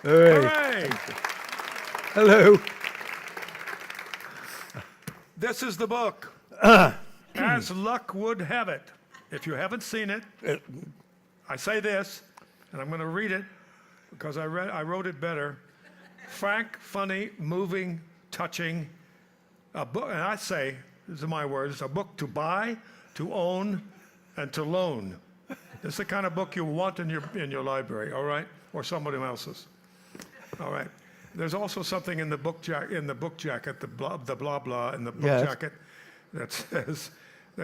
Hooray! Hello. This is the book. As luck would have it. If you haven't seen it, I say this, and I'm going to read it because I wrote it better. Frank, funny, moving, touching. A book, and I say, these are my words, a book to buy, to own, and to loan. It's the kind of book you want in your library, all right, or somebody else's. All right. There's also something in the book jacket, the blah blah in the book jacket, that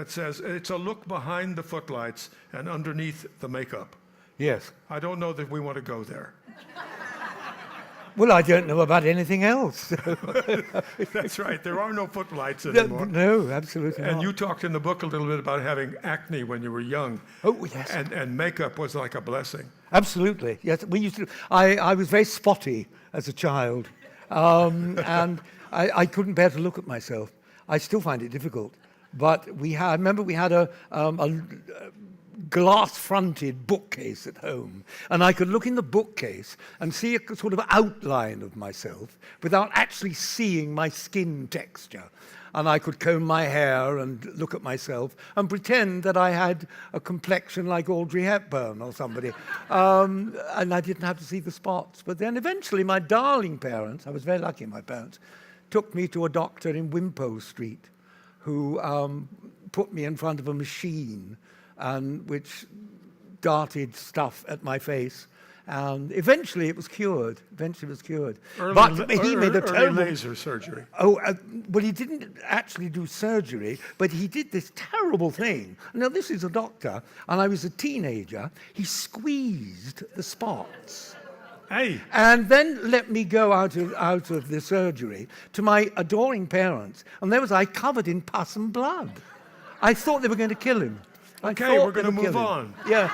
says it's a look behind the footlights and underneath the makeup. Yes. I don't know that we want to go there. Well, I don't know about anything else. That's right. There are no footlights anymore. No, absolutely not. And you talked in the book a little bit about having acne when you were young. Oh, yes. And makeup was like a blessing. Absolutely. Yes. We used to. I was very spotty as a child, and I couldn't bear to look at myself. I still find it difficult. But I remember we had a glass-fronted bookcase at home, and I could look in the bookcase and see a sort of outline of myself without actually seeing my skin texture. And I could comb my hair and look at myself and pretend that I had a complexion like Audrey Hepburn or somebody. And I didn't have to see the spots. But then eventually my darling parents, I was very lucky my parents, took me to a doctor in Wimpole Street who put me in front of a machine which darted stuff at my face. And eventually it was cured. But he made a terrible laser surgery. Oh, well, he didn't actually do surgery, but he did this terrible thing. Now, this is a doctor, and I was a teenager. He squeezed the spots. Hey. And then let me go out of the surgery to my adoring parents, and there was I covered in pus and blood. I thought they were going to kill him. Okay, we're going to move on. Yeah.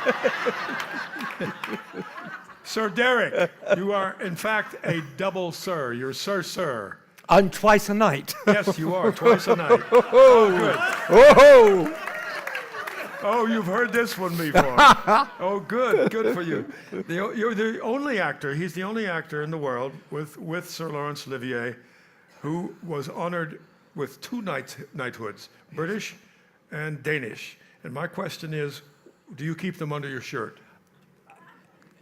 Sir Derek, you are, in fact, a double sir. You're Sir. I'm twice a night. Yes, you are, twice a night. Oh, good. Oh, Oh, you've heard this one before. Oh, good for you. You're the only actor, he's the only actor in the world with Sir Laurence Olivier who was honored with two knighthoods, British and Danish. And my question is, do you keep them under your shirt?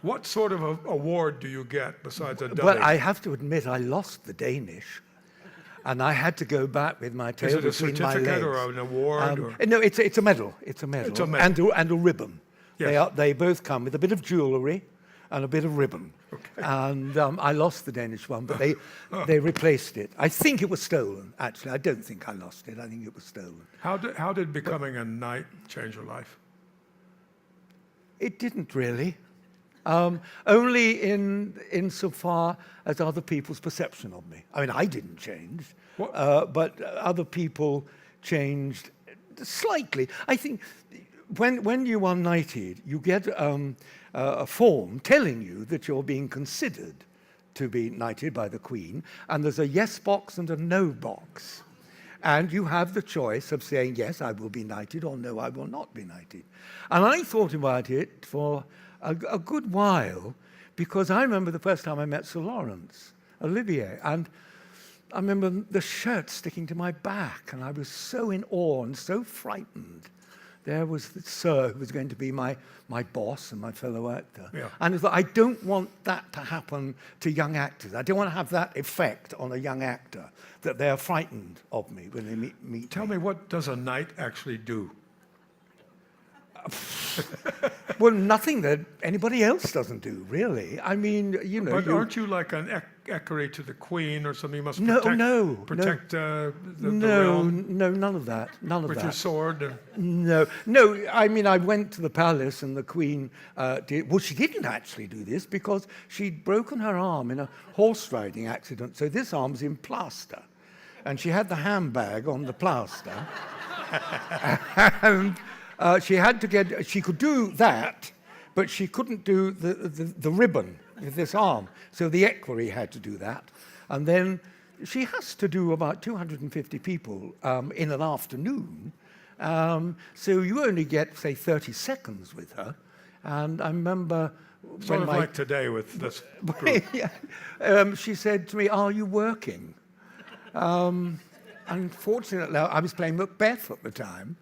What sort of award do you get besides a double? Well, I have to admit, I lost the Danish, and I had to go back with my tail between my legs. Is it a certificate or an award? No, it's a medal. It's a medal. And a ribbon. Yes. They both come with a bit of jewellery and a bit of ribbon. Okay. And I lost the Danish one, but they replaced it. I think it was stolen, actually. I don't think I lost it. I think it was stolen. How did becoming a knight change your life? It didn't really. Only insofar as other people's perception of me. I mean, I didn't change, but other people changed slightly. I think when you are knighted, you get a form telling you that you're being considered to be knighted by the Queen, and there's a yes box and a no box. And you have the choice of saying, yes, I will be knighted, or no, I will not be knighted. And I thought about it for a good while, because I remember the first time I met Sir Laurence Olivier, and I remember the shirt sticking to my back, and I was so in awe and so frightened. There was the sir who was going to be my boss and my fellow actor. Yeah. And I thought, I don't want that to happen to young actors. I don't want to have that effect on a young actor, that they are frightened of me when they meet me. Tell me, what does a knight actually do? Well, nothing that anybody else doesn't do, really. I mean, you know. But aren't you like an equerry to the Queen or something? You must protect the realm? No, none of that. With your sword? No. I mean, I went to the palace and the Queen did. Well, she didn't actually do this because she'd broken her arm in a horse riding accident. So this arm was in plaster, and she had the handbag on the plaster, and. She could do that, but she couldn't do the ribbon with this arm. So the equerry had to do that. And then she has to do about 250 people in an afternoon. So you only get, say, 30 seconds with her. And I remember Sort when of like today with this group. she said to me, "Are you working?" Unfortunately, I was playing Macbeth at the time,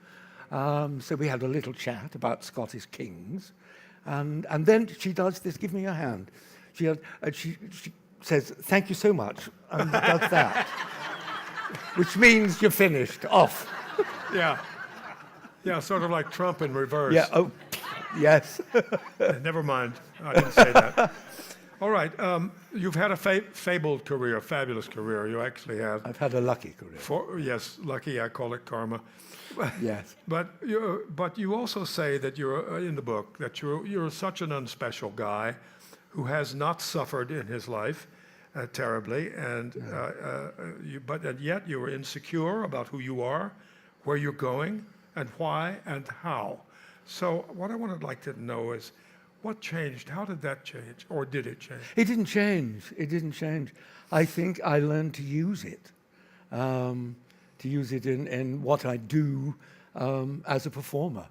so we had a little chat about Scottish kings, and then she does this. Give me your hand. She says, "Thank you so much," and does that, which means you're finished. Off. Yeah. Yeah, sort of like Trump in reverse. Yeah. Oh, yes. Never mind. I didn't say that. All right. You've had a fabled career, a fabulous career. You actually have. I've had a lucky career. Yes, lucky. I call it karma. Yes. But you also say that you're in the book that you're such an unspecial guy who has not suffered in his life terribly, and yet you were insecure about who you are, where you're going, and why and how. So what I would like to know is what changed? How did that change, or did it change? It didn't change. It didn't change. I think I learned to use it, in what I do as a performer,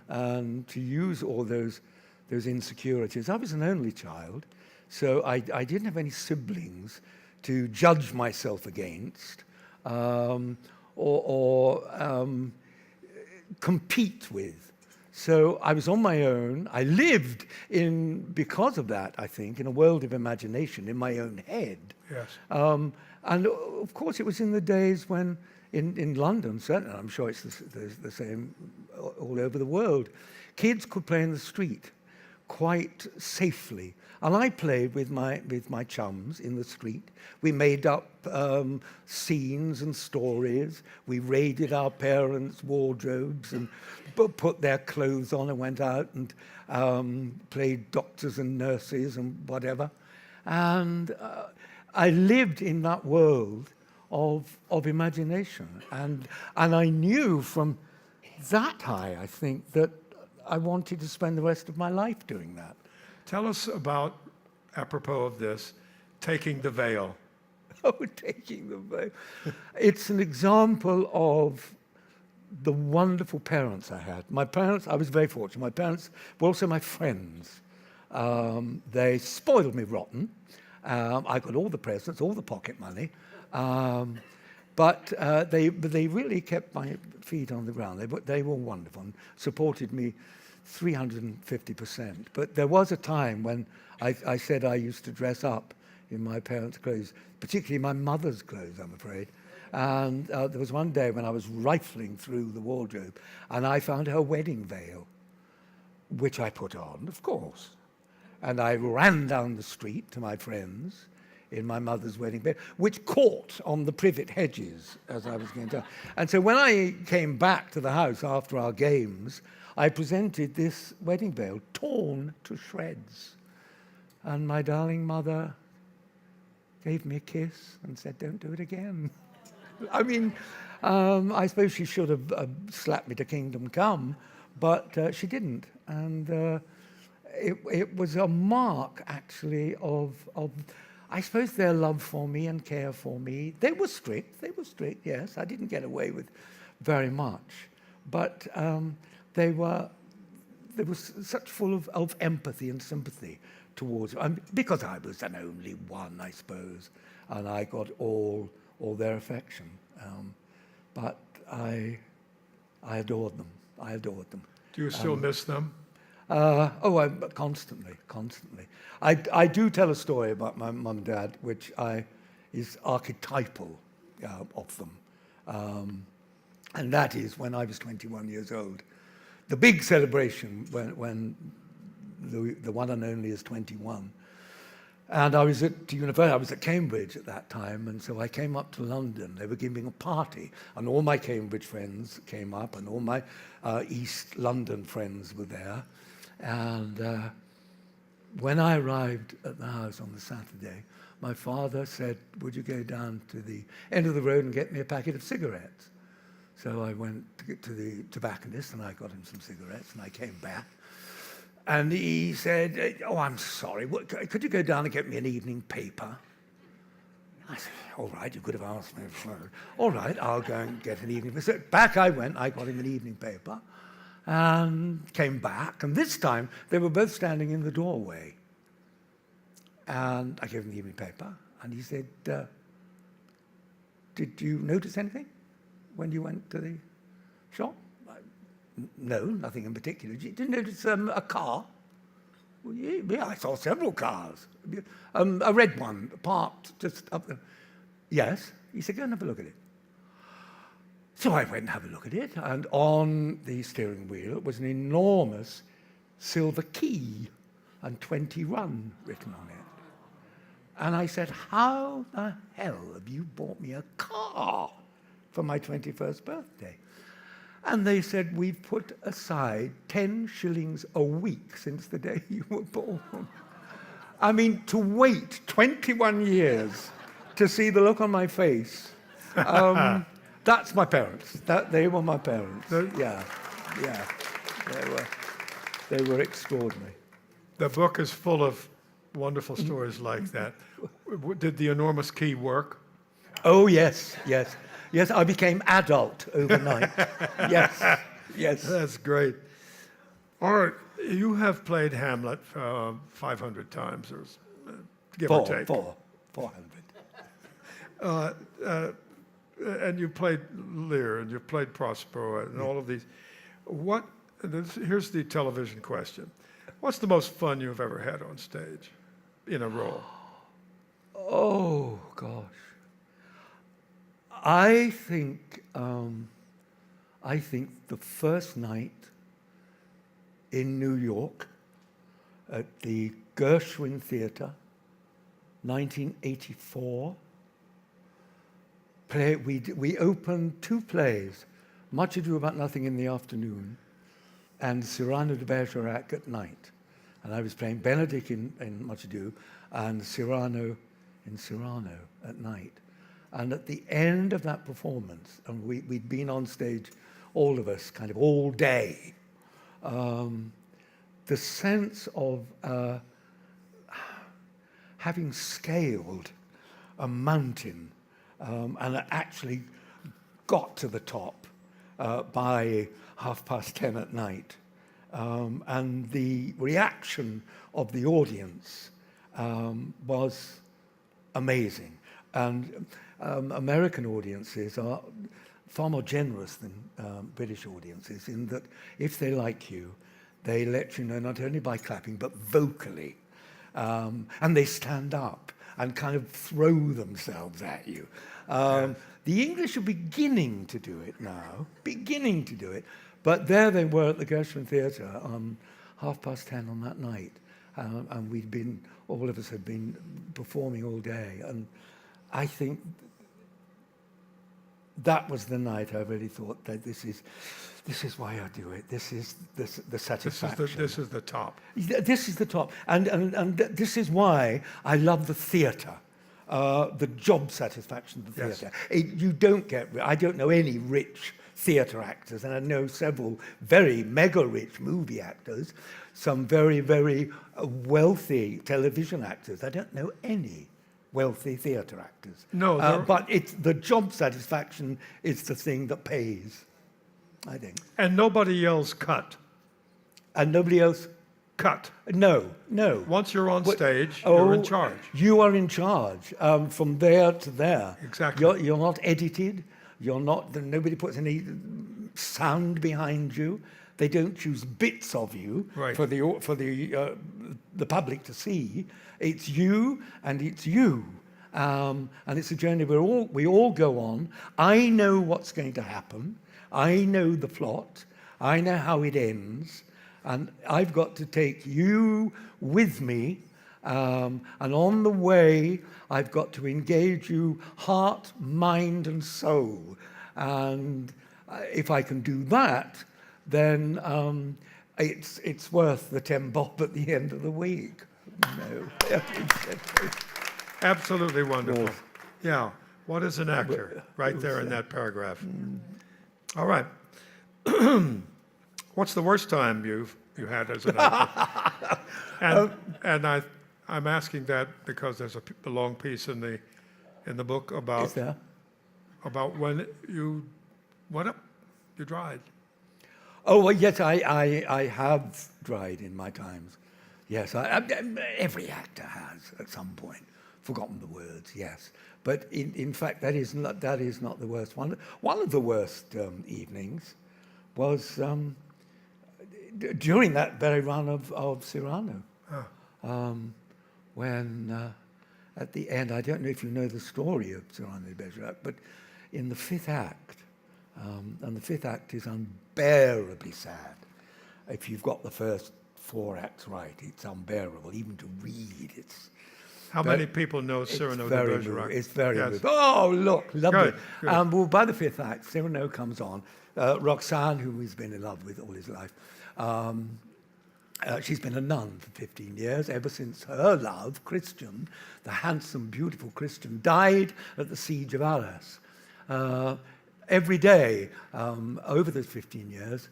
and to use all those insecurities. I was an only child, so I didn't have any siblings to judge myself against, or compete with. So I was on my own. I lived because of that, I think, in a world of imagination, in my own head. Yes. And of course, it was in the days when, in London, certainly, I'm sure it's the same all over the world, kids could play in the street quite safely. And I played with my chums in the street. We made up scenes and stories. We raided our parents' wardrobes and put their clothes on and went out and played doctors and nurses and whatever. And I lived in that world of imagination. And I knew from that high, I think, that I wanted to spend the rest of my life doing that. Tell us about, apropos of this, taking the veil. Oh, taking the veil. It's an example of the wonderful parents I had. My parents, I was very fortunate. My parents were also my friends. They spoiled me rotten. I got all the presents, all the pocket money. But they really kept my feet on the ground. They were wonderful and supported me 350%. But there was a time when I said I used to dress up in my parents' clothes, particularly my mother's clothes, I'm afraid. And there was one day when I was rifling through the wardrobe, and I found her wedding veil, which I put on, of course. And I ran down the street to my friends in my mother's wedding veil, which caught on the privet hedges as I was going down. And so when I came back to the house after our games, I presented this wedding veil, torn to shreds. And my darling mother gave me a kiss and said, "Don't do it again." I mean, I suppose she should have slapped me to kingdom come, but she didn't. And it was a mark, actually, of I suppose their love for me and care for me. They were strict, yes. I didn't get away with very much. But they were such full of empathy and sympathy towards me. Because I was an only one, I suppose, and I got all their affection. But I adored them. Do you still miss them? Constantly. I do tell a story about my mum and dad, which is archetypal of them. And that is when I was 21 years old. The big celebration when the one and only is 21. And I was at university, I was at Cambridge at that time, and so I came up to London. They were giving a party, and all my Cambridge friends came up, and all my East London friends were there. And when I arrived at the house on the Saturday, my father said, "Would you go down to the end of the road and get me a packet of cigarettes?" So I went to the tobacconist, and I got him some cigarettes, and I came back. And he said, "Oh, I'm sorry, could you go down and get me an evening paper?" I said, "All right, you could have asked me. All right, I'll go and get an evening paper." So back I went, I got him an evening paper. and came back. And this time, they were both standing in the doorway. And I gave him the evening paper, and he said, did you notice anything when you went to the shop? No, nothing in particular. You didn't notice a car? Well, yeah, I saw several cars. A red one parked just up there. Yes. He said, go and have a look at it. So I went and had a look at it, and on the steering wheel was an enormous silver key and 20 run written on it. And I said, how the hell have you bought me a car for my 21st birthday? And they said, we've put aside 10 shillings a week since the day you were born. I mean, to wait 21 years to see the look on my face, that's my parents. They were my parents. Yeah. They were extraordinary. The book is full of wonderful stories like that. Did the enormous key work? Oh, yes. Yes, I became adult overnight. Yes. That's great. All right, you have played Hamlet 500 times, or give or take. 400. And you played Lear, and you played Prospero, and all of these. Here's the television question. What's the most fun you've ever had on stage in a role? Oh, gosh. I think the first night in New York at the Gershwin Theatre, 1984. We opened two plays, Much Ado About Nothing in the afternoon and Cyrano de Bergerac at night. And I was playing Benedict in Much Ado and Cyrano in Cyrano at night. And at the end of that performance, and we'd been on stage, all of us, kind of all day, the sense of having scaled a mountain and actually got to the top by 10:30 at night, and the reaction of the audience was amazing. And American audiences are far more generous than British audiences in that if they like you, they let you know not only by clapping, but vocally. And they stand up and kind of throw themselves at you. The English are beginning to do it now, but there they were at the Gershwin Theatre on 10:30 on that night. And all of us had been performing all day. And I think that was the night I really thought that this is why I do it. This is the satisfaction. This is the top. This is the top. And this is why I love the theatre, the job satisfaction of the theatre. Yes. I don't know any rich theatre actors, and I know several very mega rich movie actors, some very, very wealthy television actors. I don't know any wealthy theatre actors. No, but the job satisfaction is the thing that pays, I think. And nobody yells cut. And nobody else? Cut. No. Once you're on stage, you're in charge. You are in charge from there to there. Exactly. You're not edited. Nobody puts any sound behind you. They don't choose bits of you for the public to see. It's you, and it's you, and it's a journey we all go on. I know what's going to happen. I know the plot. I know how it ends, and I've got to take you with me. And on the way, I've got to engage you heart, mind, and soul. And if I can do that, then it's worth the 10 bob at the end of the week. No. Absolutely wonderful. Yeah. What is an actor? Right there in that paragraph. All right. What's the worst time you had as an actor? And I'm asking that because there's a long piece in the book about when you went up, you died. Oh, well, yes, I have dried in my times. Yes, every actor has at some point forgotten the words. Yes, but in fact, that is not the worst one. One of the worst evenings was during that very run of Cyrano, when at the end, I don't know if you know the story of Cyrano de Bergerac, but in the fifth act, and the fifth act is unbearably sad. If you've got the first 4 acts right, it's unbearable, even to read. It's How many people know Cyrano de Bergerac? It's very moving. Oh, look, lovely. Good. Well, by the fifth act, Cyrano comes on. Roxanne, who he's been in love with all his life, she's been a nun for 15 years, ever since her love, Christian, the handsome, beautiful Christian, died at the siege of Arras. Every day over those 15 years,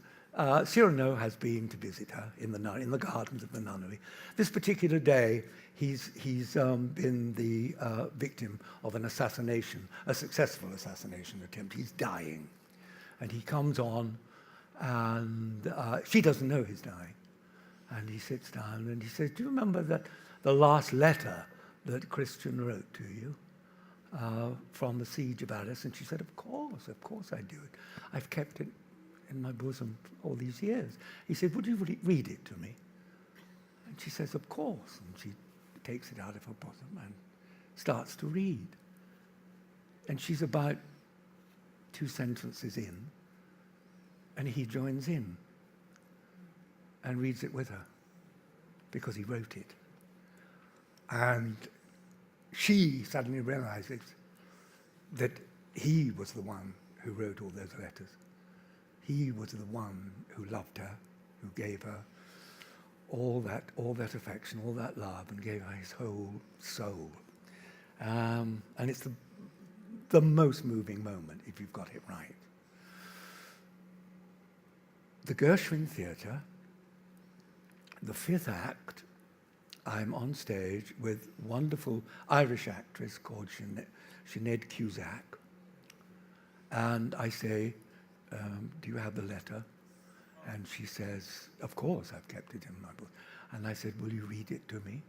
Cyrano has been to visit her in the gardens of the nunnery. This particular day, he's been the victim of an assassination, a successful assassination attempt. He's dying. And he comes on, and she doesn't know he's dying. And he sits down and he says, "Do you remember the last letter that Christian wrote to you from the siege of Arras?" And she said, of course I do it. I've kept it in my bosom all these years. He said, "Would you read it to me?" And she says, "Of course." And she takes it out of her bosom and starts to read. And she's about 2 sentences in, and he joins in and reads it with her, because he wrote it. And she suddenly realizes that he was the one who wrote all those letters. He was the one who loved her, who gave her all that affection, all that love, and gave her his whole soul. And it's the most moving moment, if you've got it right. The Gershwin Theatre, the fifth act, I'm on stage with wonderful Irish actress called Sinead Cusack. And I say, "Do you have the letter?" And she says, "Of course, I've kept it in my book." And I said, "Will you read it to me?"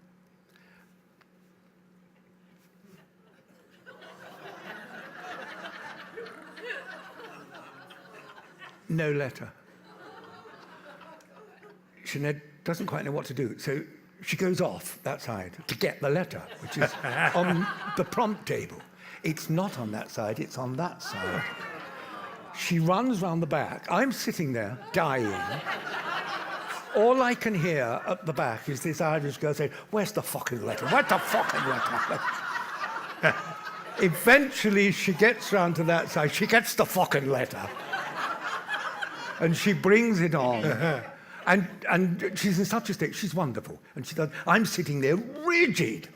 No letter. Sinead doesn't quite know what to do, so she goes off that side to get the letter, which is on the prompt table. It's not on that side, it's on that side. She runs round the back. I'm sitting there, dying. All I can hear at the back is this Irish girl saying, "Where's the fucking letter? Where's the fucking letter?" Eventually, she gets round to that side. She gets the fucking letter. And she brings it on. And she's in such a state. She's wonderful. And she does. I'm sitting there rigid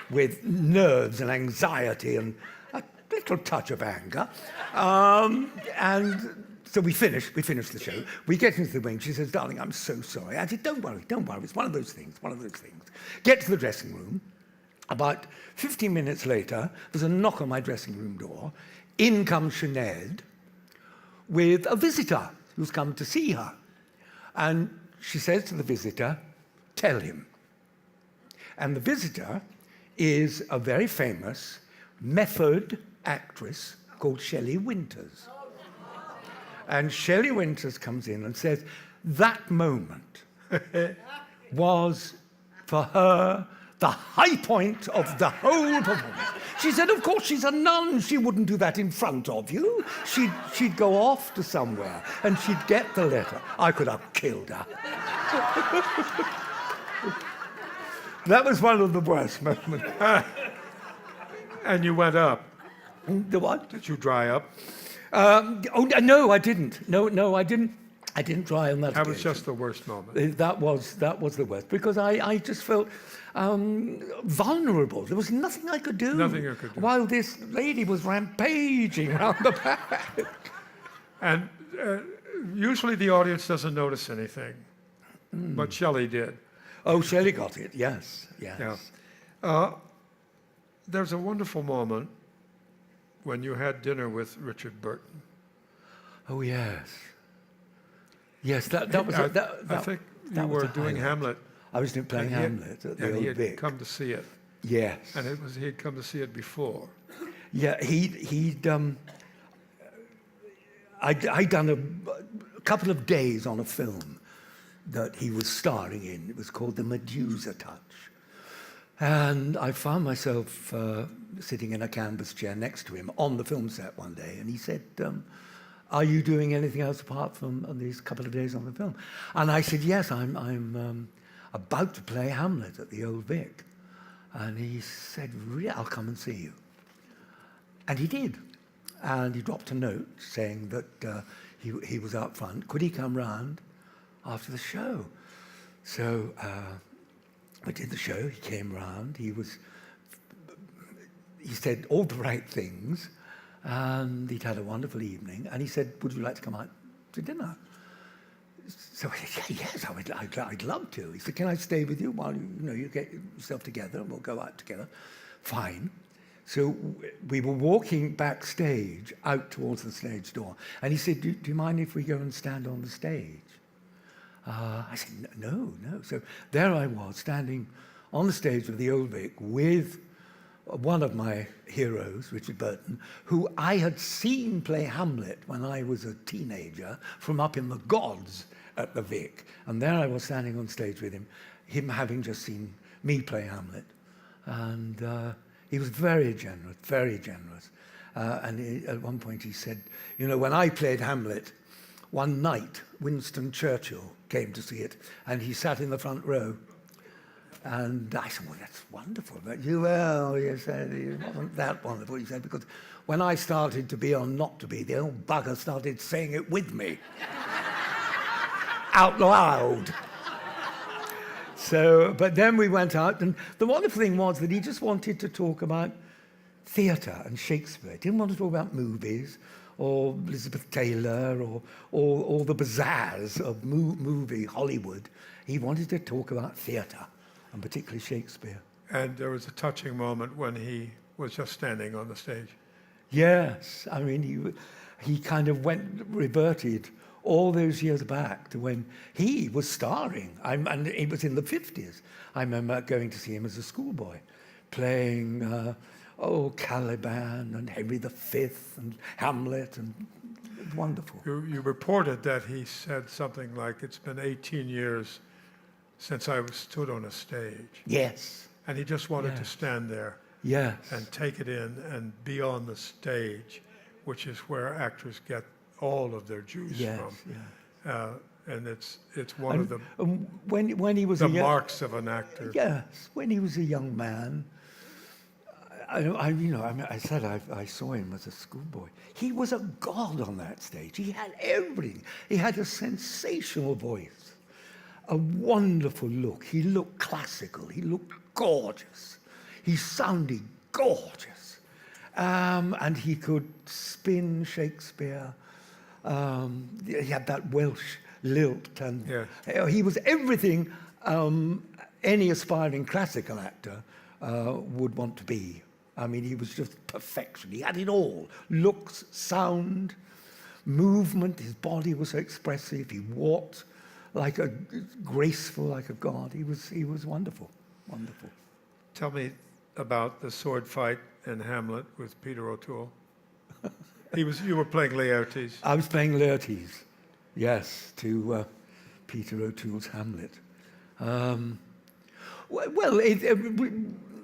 with nerves and anxiety and a little touch of anger. And so we finish the show. We get into the wing. She says, "Darling, I'm so sorry." I said, don't worry. It's one of those things. Get to the dressing room. About 15 minutes later, there's a knock on my dressing room door. In comes Sinead with a visitor who's come to see her. And she says to the visitor, "Tell him." And the visitor is a very famous method actress called Shelley Winters. And Shelley Winters comes in and says, that moment was, for her, the high point of the whole performance. She said, of course, she's a nun. She wouldn't do that in front of you. She'd go off to somewhere and she'd get the letter. I could have killed her. That was one of the worst moments. And you went up. The what? Did you dry up? No, I didn't. No, I didn't. I didn't dry on that That was occasion. just the worst moment. That was the worst, because I just felt vulnerable. There was nothing I could do. Nothing you could do. While this lady was rampaging around the back. And usually the audience doesn't notice anything, but Shelley did. Oh, Shelley got it. Yes. Yeah. There's a wonderful moment when you had dinner with Richard Burton. Oh, yes. Yes, that was I that think that you was were a doing highlight. Hamlet. I was playing And he had- Hamlet at the And he Old had Vic. come to see it. Yes. And he had come to see it before. Yeah, he'd I'd done a couple of days on a film that he was starring in. It was called The Medusa Touch. And I found myself sitting in a canvas chair next to him on the film set one day, and he said, are you doing anything else apart from these couple of days on the film? And I said, yes, I'm about to play Hamlet at the Old Vic. And he said, really, I'll come and see you. And he did. And he dropped a note saying that he was out front. Could he come round after the show? So we did the show. He came round. He said all the right things. And he'd had a wonderful evening. And he said, would you like to come out to dinner? So I said, yes, I'd love to. He said, can I stay with you while you get yourself together and we'll go out together? Fine. So we were walking backstage out towards the stage door. And he said, do you mind if we go and stand on the stage? I said, no. So there I was, standing on the stage of the Old Vic with one of my heroes, Richard Burton, who I had seen play Hamlet when I was a teenager from up in the gods at the Vic. And there I was standing on stage with him having just seen me play Hamlet. And he was very generous, very generous. At one point he said, when I played Hamlet, one night Winston Churchill came to see it, and he sat in the front row. And I said, well, that's wonderful. But he said, it wasn't that wonderful, he said, because when I started to be or not to be, the old bugger started saying it with me. Out loud. So, but then we went out, and the wonderful thing was that he just wanted to talk about theatre and Shakespeare. He didn't want to talk about movies or Elizabeth Taylor or the bazaars of movie Hollywood. He wanted to talk about theatre, and particularly Shakespeare. And there was a touching moment when he was just standing on the stage. Yes, I mean, he kind of reverted all those years back to when he was starring, and it was in the 50s. I remember going to see him as a schoolboy, playing Caliban and Henry V and Hamlet, and wonderful. You reported that he said something like, it's been 18 years since I stood on a stage. Yes. And he just wanted to stand there. Yes. And take it in and be on the stage, which is where actors get all of their juice from. Yeah. And it's one of the when he was marks of an actor. Yes, when he was a young man, I said I saw him as a schoolboy. He was a god on that stage. He had everything. He had a sensational voice, a wonderful look. He looked classical. He looked gorgeous. He sounded gorgeous, and he could spin Shakespeare. He had that Welsh lilt, and he was everything any aspiring classical actor would want to be. I mean, he was just perfection. He had it all: looks, sound, movement. His body was so expressive. He walked graceful like a god. He was wonderful, wonderful. Tell me about the sword fight in Hamlet with Peter O'Toole. You were playing Laertes. I was playing Laertes, yes, to Peter O'Toole's Hamlet.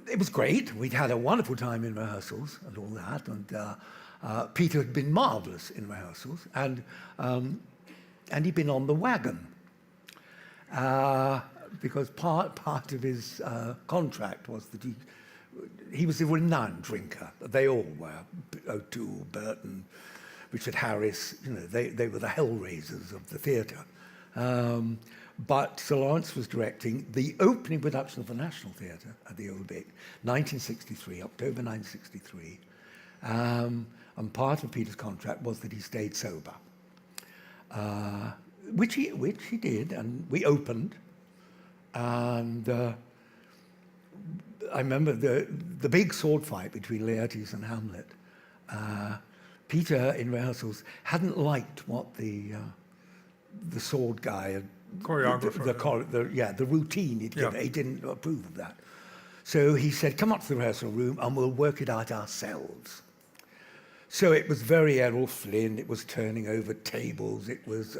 It was great. We'd had a wonderful time in rehearsals and all that, and Peter had been marvellous in rehearsals, and he'd been on the wagon because part of his contract was that he was a renowned drinker. They all were. O'Toole, Burton, Richard Harris, they were the hellraisers of the theatre. But Sir Laurence was directing the opening production of the National Theatre at the Old Vic, 1963, October 1963. And part of Peter's contract was that he stayed sober, which he did, and we opened. And I remember the big sword fight between Laertes and Hamlet. Peter, in rehearsals, hadn't liked what the the sword guy, Choreographer. the routine he'd Yeah. given, he didn't approve of that. So he said, come up to the rehearsal room and we'll work it out ourselves. So it was very Errol Flynn, it was turning over tables, it was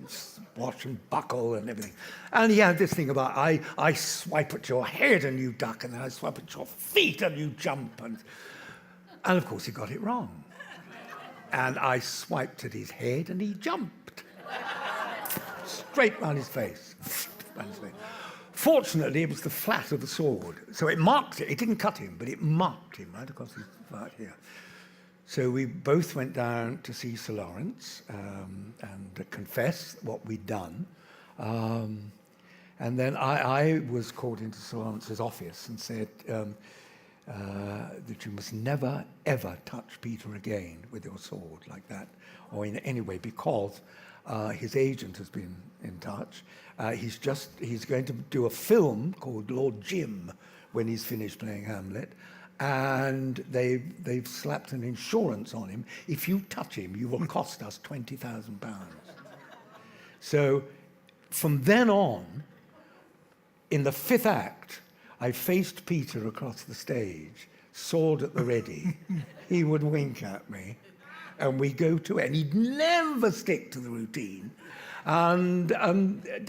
swash and buckle and everything. And he had this thing about, I swipe at your head and you duck, and then I swipe at your feet and you jump. And of course he got it wrong. And I swiped at his head and he jumped. Straight round his face. Fortunately, it was the flat of the sword. So it marked it. It didn't cut him, but it marked him right across his right here. So we both went down to see Sir Laurence and confess what we'd done. And then I was called into Sir Laurence's office and said that you must never, ever touch Peter again with your sword like that, or in any way, because his agent has been in touch. He's going to do a film called Lord Jim when he's finished playing Hamlet. And they've slapped an insurance on him. If you touch him, you will cost us £20,000. So from then on, in the fifth act, I faced Peter across the stage, sword at the ready. He would wink at me, and we go to it. And he'd never stick to the routine. And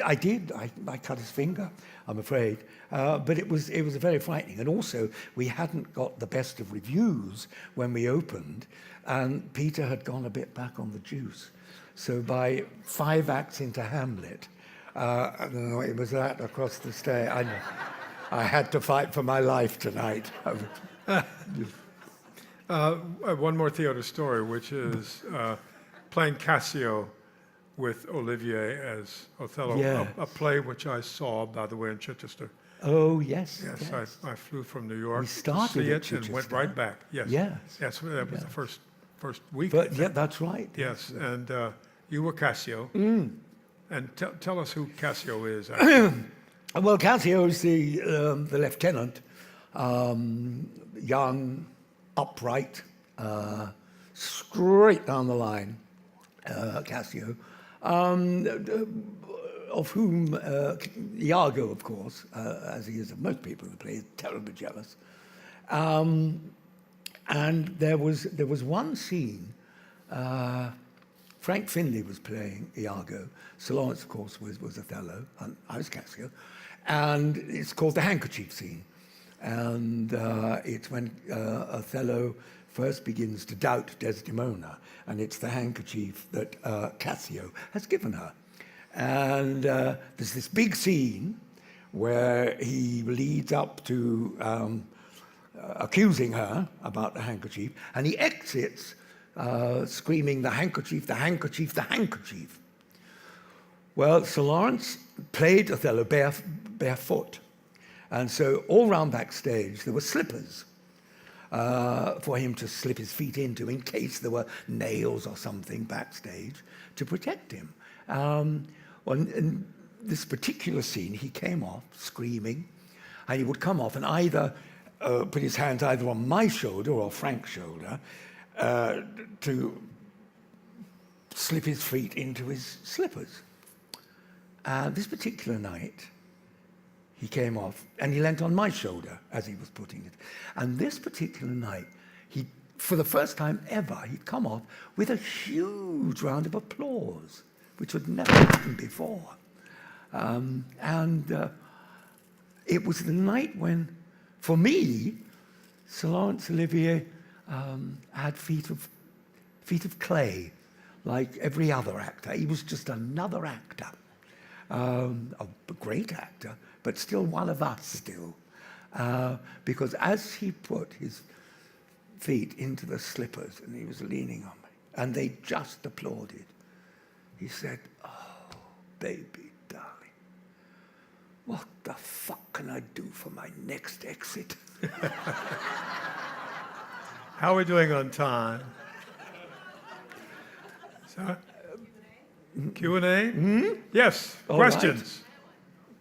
I did. I cut his finger, I'm afraid. But it was very frightening. And also, we hadn't got the best of reviews when we opened, and Peter had gone a bit back on the juice. So by 5 acts into Hamlet, I don't know, it was that across the stage. I had to fight for my life tonight. One more theater story, which is playing Cassio with Olivier as Othello, Yes. a play which I saw, by the way, in Chichester. Oh, yes. Yes. I flew from New York We to started see at it and went Chichester. right back. Yes. Yes. Yes, that was the first week. But yeah, that's right. Yes, and you were Cassio. And tell us who Cassio is. Well, Cassio is the lieutenant, young, upright, straight down the line, Cassio, of whom Iago, of course, as he is of most people in the play, is terribly jealous. And there was one scene. Frank Finlay was playing Iago. Sir Laurence, of course, was Othello, and I was Cassio. And it's called the handkerchief scene. And it's when Othello first begins to doubt Desdemona, and it's the handkerchief that Cassio has given her. And there's this big scene where he leads up to accusing her about the handkerchief, and he exits screaming, "The handkerchief, the handkerchief, the handkerchief." Well, Sir Laurence played Othello barefoot. And so all round backstage, there were slippers for him to slip his feet into in case there were nails or something backstage to protect him. Well, in this particular scene, he came off screaming, and he would come off and either put his hands either on my shoulder or Frank's shoulder to slip his feet into his slippers. This particular night, he came off and he leant on my shoulder as he was putting it. And this particular night, for the first time ever, he'd come off with a huge round of applause, which had never happened before. It was the night when, for me, Sir Laurence Olivier had feet of clay, like every other actor. He was just another actor. A great actor, but still one of us still. Because as he put his feet into the slippers and he was leaning on me, and they just applauded, he said, "Oh, baby, darling, what the fuck can I do for my next exit?" How are we doing on time? So, Q&A? Yes, All questions. right.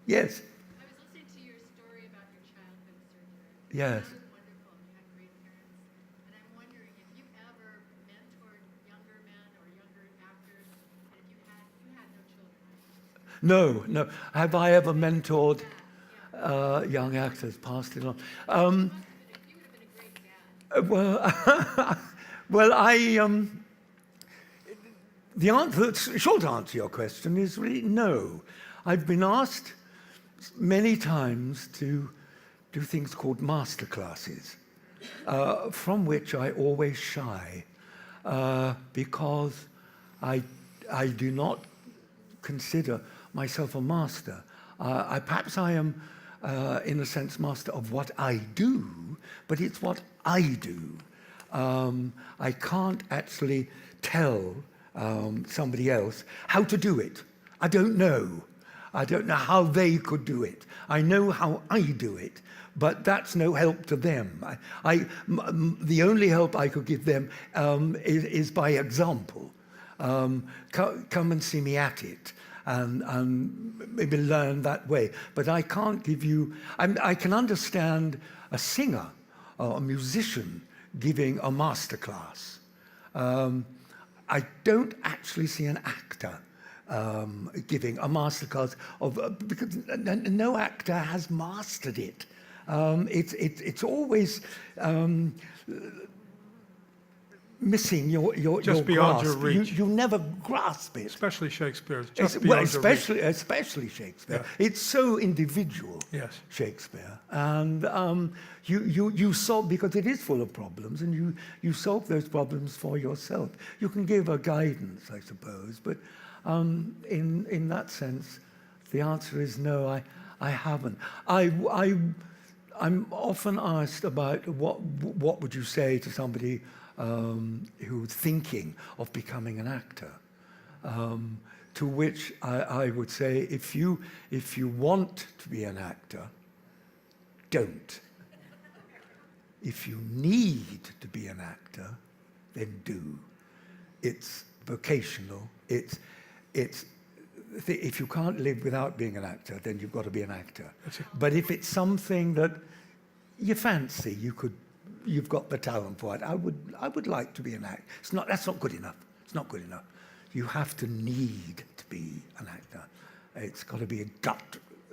Yes. I was listening to your story about your childhood, Sir Derek. Yes. It was wonderful. You had great parents. And I'm wondering if you ever mentored younger men or younger actors, and if you had no children. No, no. Have I ever mentored young actors, passed it on? You would have been a great dad. Well, well, the answer, short answer to your question is really no. I've been asked many times to do things called master classes, from which I always shy, because I do not consider myself a master. Perhaps I am, in a sense, master of what I do, but it's what I do. I can't actually tell somebody else how to do it. I don't know. I don't know how they could do it. I know how I do it, but that's no help to them. The only help I could give them is by example. Come and see me at it, and maybe learn that way. But I can't give you. I can understand a singer or a musician giving a master class. I don't actually see an actor giving a masterclass because no actor has mastered it. It's always missing your Just beyond grasp. your reach. You never grasp it. Especially Shakespeare. It's It's- just well, beyond your reach. especially Shakespeare. Yeah. It's so individual, Yes. Shakespeare. And you solve, because it is full of problems, and you solve those problems for yourself. You can give a guidance, I suppose, but in that sense, the answer is no, I haven't. I'm often asked about what would you say to somebody who's thinking of becoming an actor. To which I would say, if you want to be an actor, don't. If you need to be an actor, then do. It's vocational. If you can't live without being an actor, then you've got to be an actor. But if it's something that you fancy, you've got the talent for it. I would like to be an actor. That's not good enough. It's not good enough. You have to need to be an actor. It's got to be a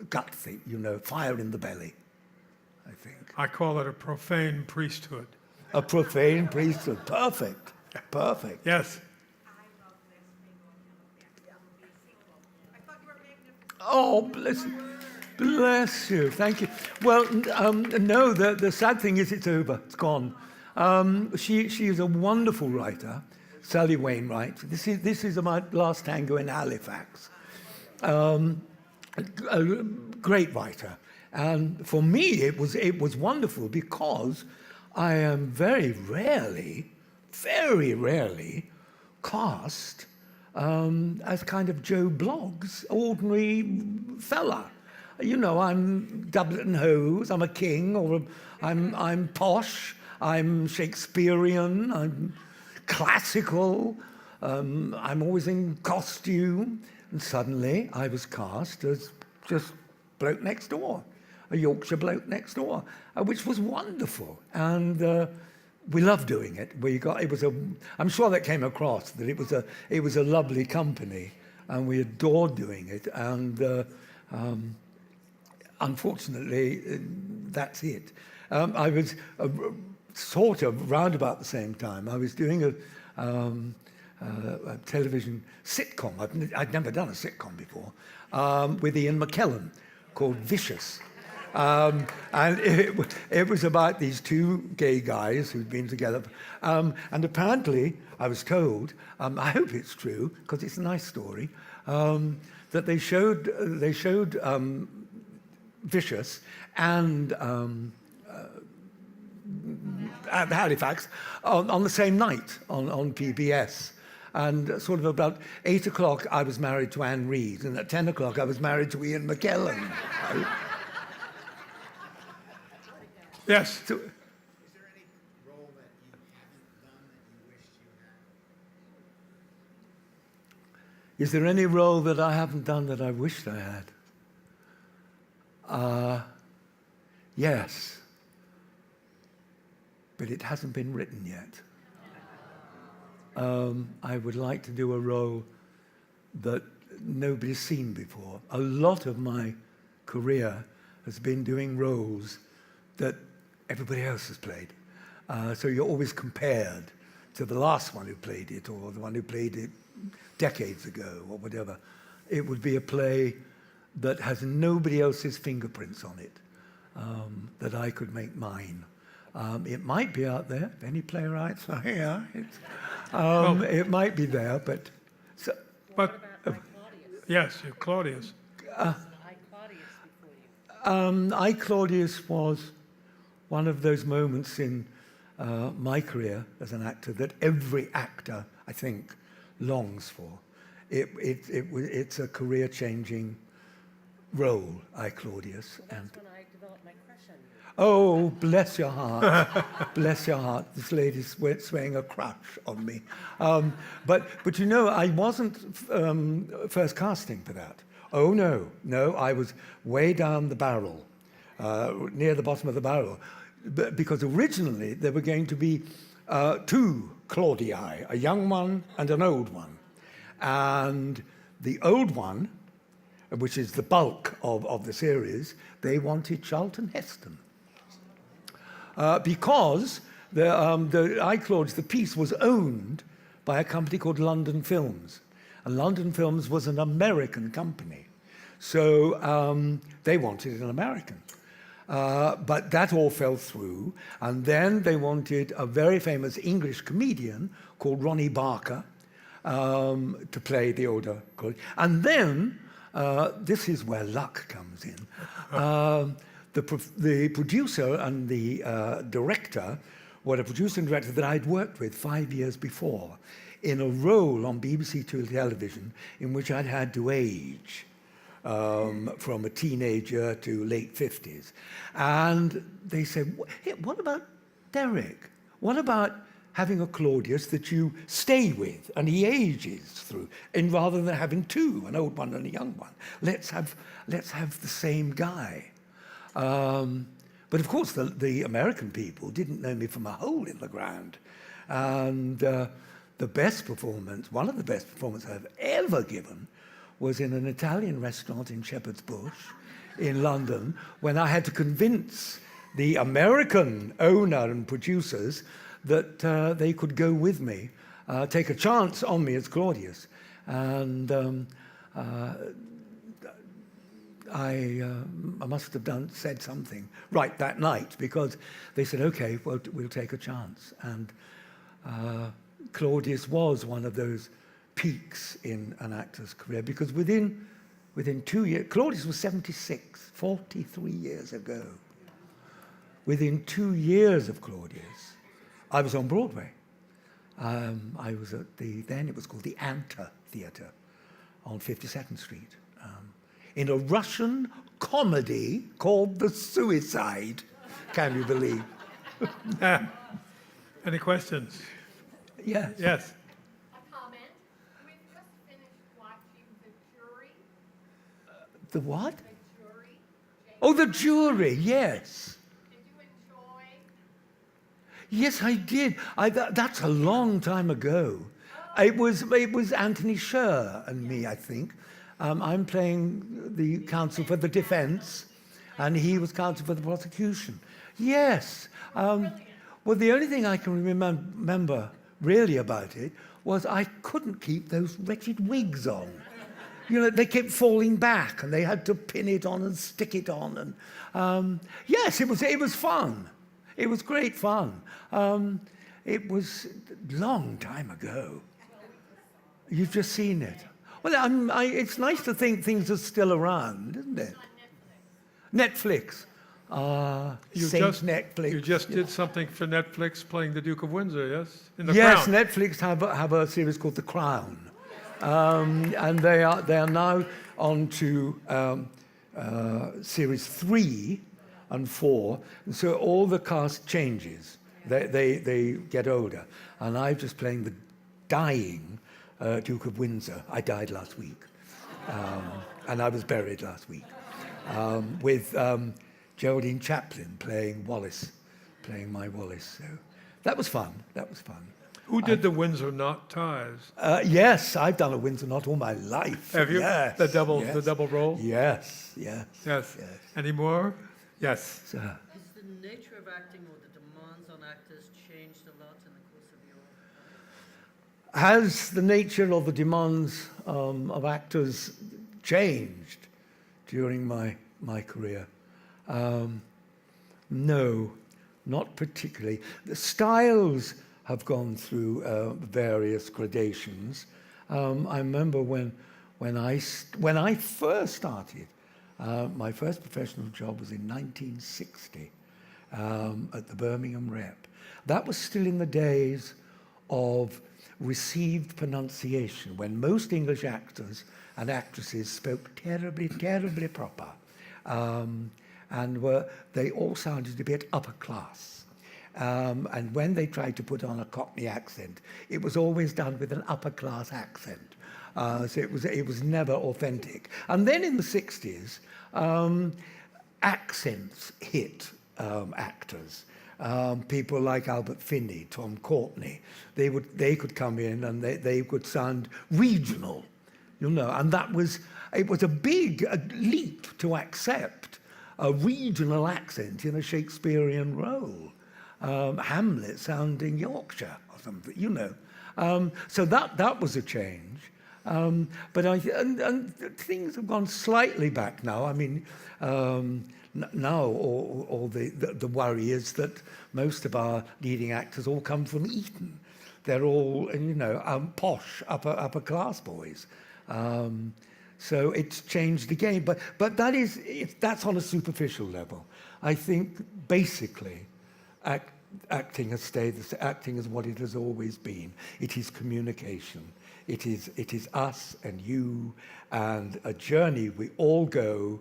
gut thing, fire in the belly, I think. I call it a profane priesthood. A profane priesthood. Perfect. Perfect. Yes. Oh, bless you. Thank you. Well, no, the sad thing is it's over. It's gone. She is a wonderful writer, Sally Wainwright. This is my last tango in Halifax. A great writer. And for me, it was wonderful because I am very rarely cast as kind of Joe Bloggs, ordinary fella. I'm doublet and hose, I'm a king, or I'm posh, I'm Shakespearean, I'm classical, I'm always in costume. And suddenly I was cast as just bloke next door, a Yorkshire bloke next door, which was wonderful. And we loved doing it. I'm sure that came across, that it was a lovely company, and we adored doing it. And unfortunately, that's it. I was sort of round about the same time. I was doing a television sitcom. I'd never done a sitcom before, with Ian McKellen, called Vicious. And it was about these two gay guys who'd been together. And apparently, I was told, I hope it's true, because it's a nice story, that they showed Vicious and at Halifax on the same night on PBS. And sort of about 8 o'clock, I was married to Anne Reid, and at 10 o'clock, I was married to Ian McKellen. Right? Yes. So, Is there any role that you haven't done that you wished you had? is there any role that I haven't done that I wished I had? Yes. But it hasn't been written yet. I would like to do a role that nobody's seen before. A lot of my career has been doing roles that everybody else has played. So you're always compared to the last one who played it, or the one who played it decades ago, or whatever. It would be a play that has nobody else's fingerprints on it, that I could make mine. It might be out there, if any playwrights are here. It might be there, but... So, But, yes, you're Claudius. I, Claudius, was one of those moments in my career as an actor that every actor, I think, longs for. It's a career-changing role, I, Claudius. And That's when I developed my crush on you. oh, bless your heart. Bless your heart. This lady's swaying a crush on me. But you know, I wasn't first casting for that. Oh, no, I was way down the barrel, near the bottom of the barrel, because originally there were going to be two Claudii, a young one and an old one. And the old one, which is the bulk of the series, they wanted Charlton Heston. Because I, Claudius, the piece was owned by a company called London Films. And London Films was an American company. So they wanted an American. But that all fell through. And then they wanted a very famous English comedian called Ronnie Barker to play the older Claudius. And then, this is where luck comes in. The producer and the director were a producer and director that I'd worked with 5 years before in a role on BBC Two television in which I'd had to age from a teenager to late 50s. And they said, hey, what about Derek? What about having a Claudius that you stay with and he ages through, and rather than having two, an old one and a young one, let's have the same guy. But of course, the American people didn't know me from a hole in the ground. And the best performance, one of the best performances I've ever given, was in an Italian restaurant in Shepherd's Bush in London, when I had to convince the American owner and producers that they could go with me, take a chance on me as Claudius. And I must have said something right that night, because they said, okay, well, we'll take a chance. And Claudius was one of those peaks in an actor's career, because within 2 years, Claudius was 76, 43 years ago. Within 2 years of Claudius, I was on Broadway. I was at then it was called the Anta Theatre on 52nd Street, in a Russian comedy called The Suicide. Can you believe? Any questions? Yes. Yes. A comment. We've just finished watching The Jury. The what? The Jury. Oh, The Jury, yes. Did you enjoy? Yes, I did. That's a long time ago. It was Anthony Sher and me, I think. I'm playing the counsel for the defense, and he was counsel for the prosecution. Yes. Well, the only thing I can remember really about it was I couldn't keep those wretched wigs on. You know, they kept falling back, and they had to pin it on and stick it on. And yes, it was fun. It was great fun. It was a long time ago. You've just seen it. Well, it's nice to think things are still around, isn't it? Netflix. Netflix. You just did something for Netflix playing the Duke of Windsor, yes? In The Yes, Crown. Netflix have a series called The Crown, and they are now on to series 3 and 4, and so all the cast changes. They get older, and I'm just playing the dying Duke of Windsor. I died last week, and I was buried last week, with Geraldine Chaplin playing my Wallis. So that was fun. Who did the Windsor knot ties? Yes, I've done a Windsor knot all my life. Have you? Yes, The double yes. the double roll? Yes, yes. Yes. Yes. Any more? Yes. So, Has the nature of acting or the demands on actors changed a lot in the course of your life? has the nature of the demands of actors changed during my career? No, not particularly. The styles have gone through various gradations. I remember when I first started, my first professional job was in 1960 at the Birmingham Rep. That was still in the days of received pronunciation, when most English actors and actresses spoke terribly, terribly proper, and they all sounded a bit upper class. And when they tried to put on a Cockney accent, it was always done with an upper class accent. So it was never authentic. And then in the 60s, accents hit actors. People like Albert Finney, Tom Courtenay, they could come in and they could sound regional, and it was a big leap to accept a regional accent in a Shakespearean role. Hamlet sounding Yorkshire or something, So that was a change. But and things have gone slightly back now. I mean, now all the worry is that most of our leading actors all come from Eton. They're all, posh upper class boys. So it's changed again. But that's on a superficial level. I think basically, acting has stayed. Acting is what it has always been. It is communication. It is us and you, and a journey we all go.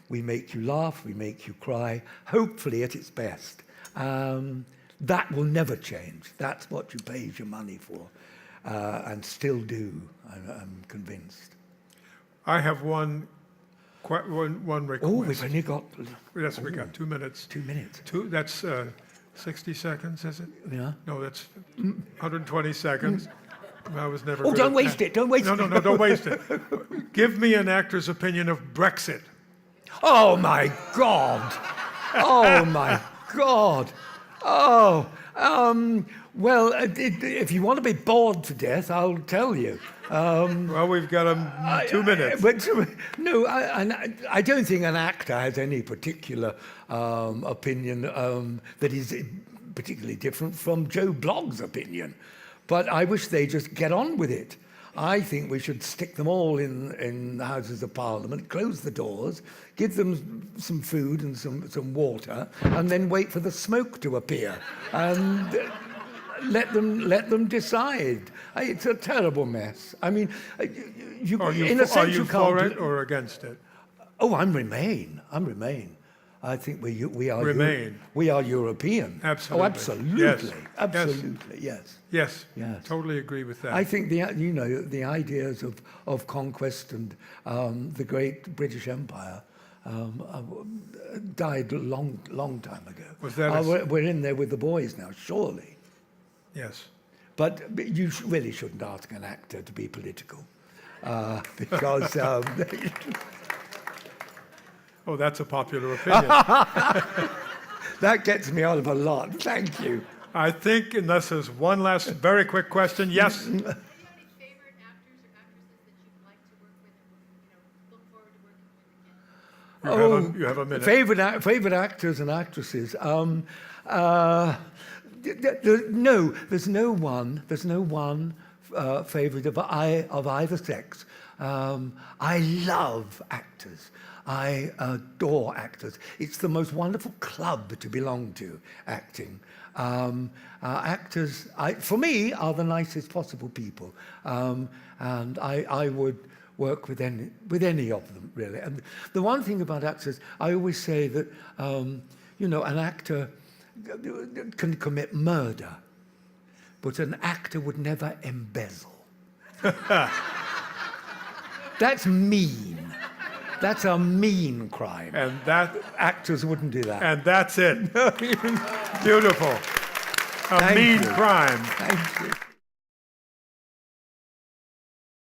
We make you laugh, we make you cry, hopefully at its best. That will never change. That's what you paid your money for, and still do, I'm convinced. I have one request. Oh, we've only got... Yes, we got 2 minutes. 2 minutes. That's 60 seconds, is it? Yeah. No, that's 120 seconds. I was never Oh, good don't at waste math. it, don't waste it. No, don't waste it. Give me an actor's opinion of Brexit. Oh, my God. Oh, my God. Oh, well, if you want to be bored to death, I'll tell you. Well, we've got 2 minutes. But no, I don't think an actor has any particular opinion that is particularly different from Joe Blogg's opinion. But I wish they just get on with it. I think we should stick them all in the Houses of Parliament, close the doors, give them some food and some water, and then wait for the smoke to appear, and let them decide. It's a terrible mess. I mean, Are you in a sense, for you can't. it or against it? Oh, I'm Remain. I think we are Remain. We are European. Absolutely. Oh, absolutely. Yes. Absolutely. Yes. Yes. Yes. Totally agree with that. I think the ideas of conquest and the great British Empire died a long time ago. Was that we're in there with the boys now, surely. Yes. But you really shouldn't ask an actor to be political, because. Oh, that's a popular opinion. That gets me out of a lot. Thank you. I think, unless there's one last very quick question, yes. Do you have any favorite actors or actresses that you'd like to work with and look forward to working with again? You have a minute. Favorite actors and actresses. No, there's no one. There's no one favorite of either sex. I love actors. I adore actors. It's the most wonderful club to belong to, acting. Actors, for me, are the nicest possible people. And I would work with any of them, really. And the one thing about actors, I always say that, an actor can commit murder, but an actor would never embezzle. That's mean. That's a mean crime. And that Actors wouldn't do that. and that's it. Beautiful. a Thank mean you. crime. Thank you.